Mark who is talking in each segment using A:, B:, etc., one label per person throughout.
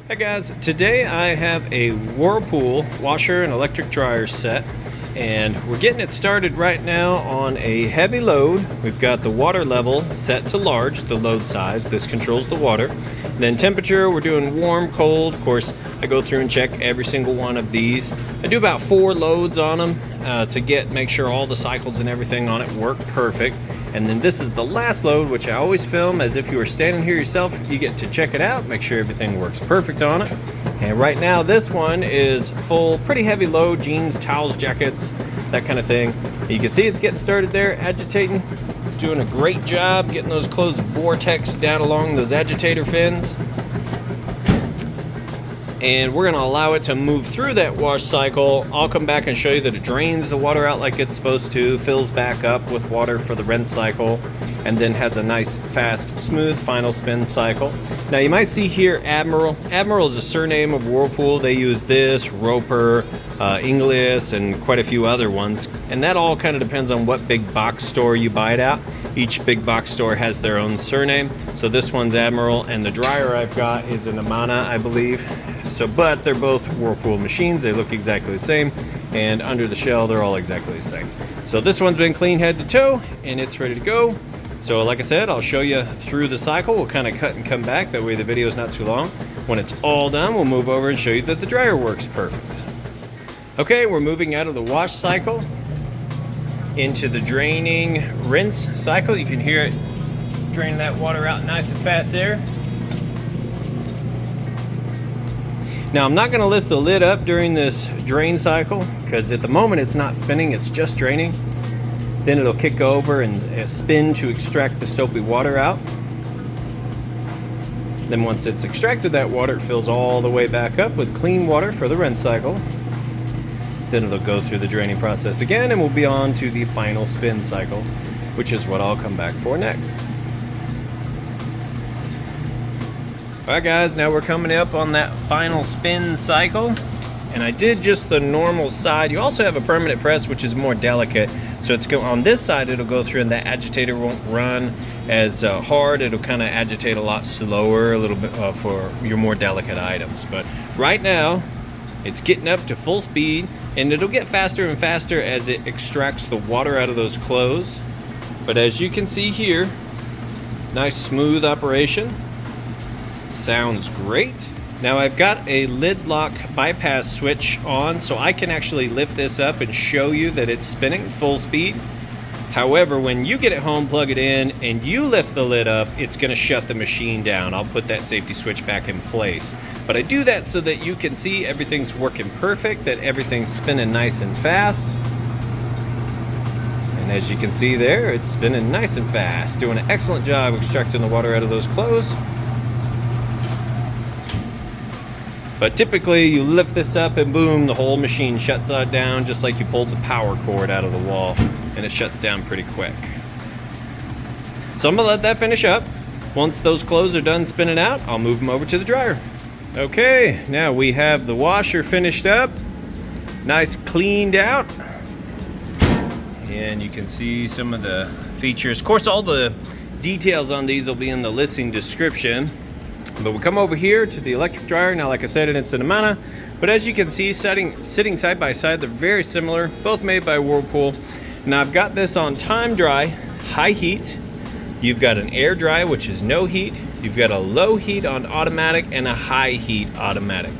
A: Hey guys, today I have a Whirlpool washer and electric dryer set, and we're getting it started right now on a heavy load. We've got the water level set to large, the load size. This controls the water. Then temperature, we're doing warm, cold. Of course, I go through and check every single one of these. I do about 4 loads on them to make sure all the cycles and everything on it work perfect. And then this is the last load, which I always film as if you were standing here yourself. You get to check it out, make sure everything works perfect on it. And right now this one is full, pretty heavy load, jeans, towels, jackets, that kind of thing. You can see it's getting started there, agitating, doing a great job getting those clothes vortex down along those agitator fins. And we're gonna allow it to move through that wash cycle. I'll come back and show you that it drains the water out like it's supposed to, fills back up with water for the rinse cycle, and then has a nice, fast, smooth final spin cycle. Now you might see here Admiral. Admiral is a surname of Whirlpool. They use this, Roper, Inglis, and quite a few other ones. And that all kind of depends on what big box store you buy it at. Each big box store has their own surname. So this one's Admiral, and the dryer I've got is an Amana, I believe. But they're both Whirlpool machines. They look exactly the same, and under the shell they're all exactly the same. So this one's been clean head to toe, and it's ready to go. So like I said, I'll show you through the cycle. We'll kind of cut and come back, that way the video is not too long. When it's all done, we'll move over and show you that the dryer works perfect. Okay, we're moving out of the wash cycle into the draining rinse cycle. You can hear it draining that water out nice and fast there. Now I'm not going to lift the lid up during this drain cycle because at the moment it's not spinning, it's just draining. Then it'll kick over and spin to extract the soapy water out. Then once it's extracted that water, it fills all the way back up with clean water for the rinse cycle. Then it'll go through the draining process again, and we'll be on to the final spin cycle, which is what I'll come back for next. Alright guys, now we're coming up on that final spin cycle, and I did just the normal side. You also have a permanent press, which is more delicate. So it's on this side, it'll go through and that agitator won't run as hard. It'll kind of agitate a lot slower, a little bit for your more delicate items. But right now, it's getting up to full speed, and it'll get faster and faster as it extracts the water out of those clothes. But as you can see here, nice smooth operation. Sounds great. Now I've got a lid lock bypass switch on, so I can actually lift this up and show you that it's spinning full speed. However, when you get it home, plug it in, and you lift the lid up, it's going to shut the machine down. I'll put that safety switch back in place. But I do that so that you can see everything's working perfect, that everything's spinning nice and fast. And as you can see there, it's spinning nice and fast, doing an excellent job extracting the water out of those clothes. But typically you lift this up and boom, the whole machine shuts down just like you pulled the power cord out of the wall, and it shuts down pretty quick. So I'm gonna let that finish up. Once those clothes are done spinning out, I'll move them over to the dryer. Okay, now we have the washer finished up, nice cleaned out. And you can see some of the features. Of course, all the details on these will be in the listing description. But we come over here to the electric dryer. Now, like I said, it's an Amana, but as you can see, sitting side by side, they're very similar, both made by Whirlpool. Now, I've got this on time dry, high heat. You've got an air dry, which is no heat. You've got a low heat on automatic and a high heat automatic.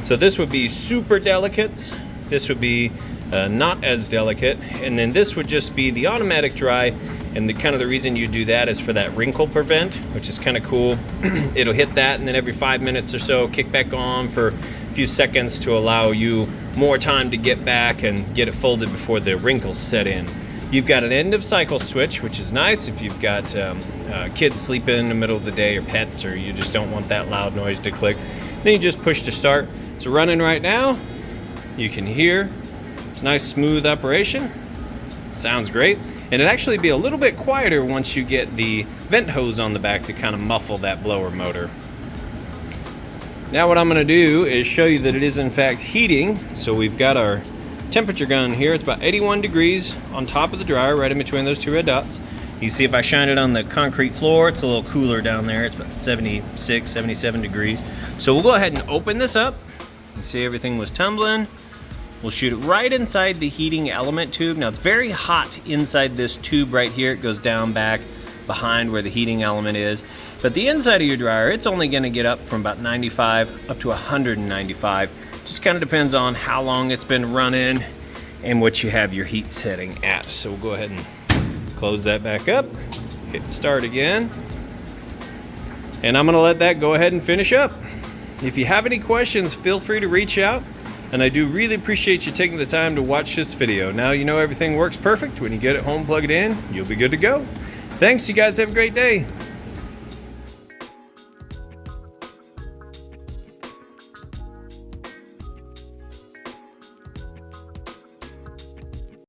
A: So this would be super delicate. This would be not as delicate. And then this would just be the automatic dry. And the reason you do that is for that wrinkle prevent, which is kind of cool. It'll hit that, and then every 5 minutes or so, kick back on for a few seconds to allow you more time to get back and get it folded before the wrinkles set in. You've got an end of cycle switch, which is nice if you've got kids sleeping in the middle of the day or pets, or you just don't want that loud noise to click. Then you just push to start. It's running right now. You can hear it's a nice smooth operation. Sounds great. And it'd actually be a little bit quieter once you get the vent hose on the back to kind of muffle that blower motor. Now what I'm going to do is show you that it is in fact heating. So we've got our temperature gun here. It's about 81 degrees on top of the dryer, right in between those 2 red dots. You see if I shine it on the concrete floor, it's a little cooler down there. It's about 76, 77 degrees. So we'll go ahead and open this up. You see everything was tumbling. We'll shoot it right inside the heating element tube. Now it's very hot inside this tube right here. It goes down back behind where the heating element is. But the inside of your dryer, it's only gonna get up from about 95 up to 195. Just kind of depends on how long it's been running and what you have your heat setting at. So we'll go ahead and close that back up, hit start again, and I'm gonna let that go ahead and finish up. If you have any questions, feel free to reach out, and I do really appreciate you taking the time to watch this video. Now you know everything works perfect. When you get it home, plug it in, you'll be good to go. Thanks, you guys have a great day.